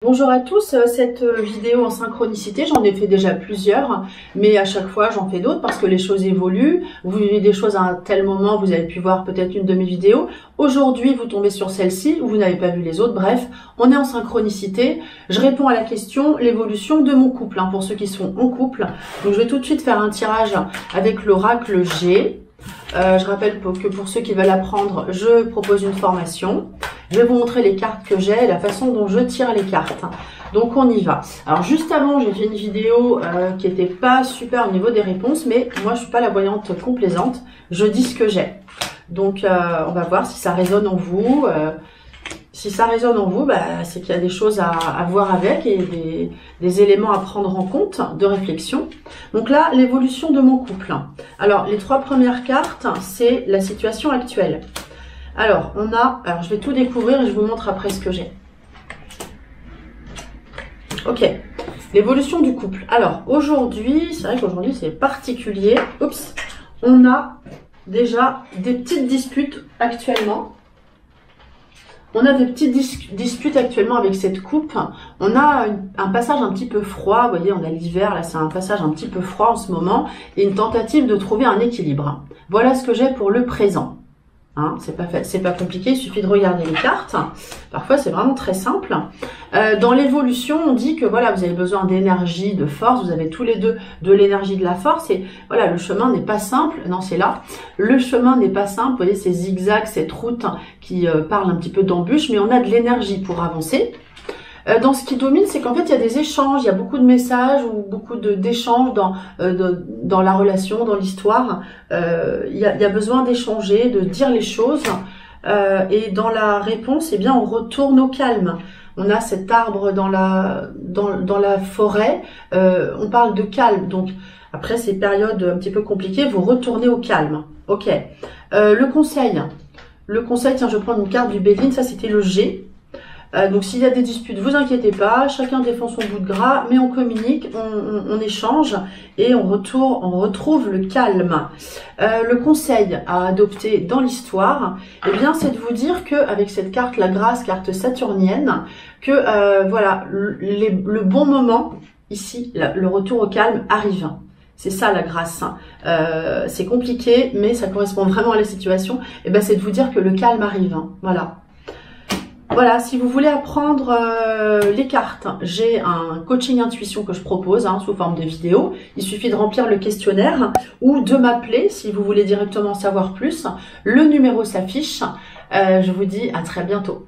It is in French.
Bonjour à tous, cette vidéo en synchronicité, j'en ai fait déjà plusieurs, mais à chaque fois j'en fais d'autres parce que les choses évoluent. Vous vivez des choses à un tel moment, vous avez pu voir peut-être une de mes vidéos. Aujourd'hui, vous tombez sur celle-ci, vous n'avez pas vu les autres. Bref, on est en synchronicité. Je réponds à la question, l'évolution de mon couple, pour ceux qui sont en couple. Donc je vais tout de suite faire un tirage avec l'oracle G. Je rappelle que pour ceux qui veulent apprendre, je propose une formation. Je vais vous montrer les cartes que j'ai et la façon dont je tire les cartes. Donc on y va. Alors juste avant, j'ai fait une vidéo qui n'était pas super au niveau des réponses, mais moi je suis pas la voyante complaisante. Je dis ce que j'ai. Donc on va voir si ça résonne en vous. Si ça résonne en vous, c'est qu'il y a des choses à voir avec et des éléments à prendre en compte de réflexion. Donc là, l'évolution de mon couple. Alors les trois premières cartes, c'est la situation actuelle. Alors, je vais tout découvrir et je vous montre après ce que j'ai. Ok, l'évolution du couple. Alors, aujourd'hui, c'est vrai qu'aujourd'hui, c'est particulier. Oups, on a déjà des petites disputes actuellement. On a des petites disputes actuellement avec cette coupe. On a un passage un petit peu froid. Vous voyez, on a l'hiver, là, c'est un passage un petit peu froid en ce moment. Et une tentative de trouver un équilibre. Voilà ce que j'ai pour le présent. C'est pas compliqué, il suffit de regarder les cartes. Parfois, c'est vraiment très simple. Dans l'évolution, on dit que voilà, vous avez besoin d'énergie, de force. Vous avez tous les deux de l'énergie, de la force. Et voilà, le chemin n'est pas simple. Non, c'est là. Le chemin n'est pas simple. Vous voyez, ces zigzags, cette route qui parle un petit peu d'embûche, mais on a de l'énergie pour avancer. Dans ce qui domine, c'est qu'en fait, il y a des échanges, il y a beaucoup de messages ou beaucoup d'échanges dans la relation, dans l'histoire. Il y a besoin d'échanger, de dire les choses. Et dans la réponse, eh bien, on retourne au calme. On a cet arbre dans la forêt. On parle de calme. Donc, après ces périodes un petit peu compliquées, vous retournez au calme. Ok. Le conseil. Le conseil, tiens, je vais prendre une carte du Béline. Ça, c'était le G. Donc s'il y a des disputes, vous inquiétez pas, chacun défend son bout de gras, mais on communique, on échange et on retrouve le calme. Le conseil à adopter dans l'histoire, eh bien, c'est de vous dire que avec cette carte, la grâce, carte saturnienne, que voilà, le bon moment ici, le retour au calme arrive. C'est ça la grâce. C'est compliqué, mais ça correspond vraiment à la situation. Et ben, c'est de vous dire que le calme arrive. Voilà. Voilà, si vous voulez apprendre les cartes, j'ai un coaching intuition que je propose sous forme de vidéo. Il suffit de remplir le questionnaire ou de m'appeler si vous voulez directement savoir plus. Le numéro s'affiche. Je vous dis à très bientôt.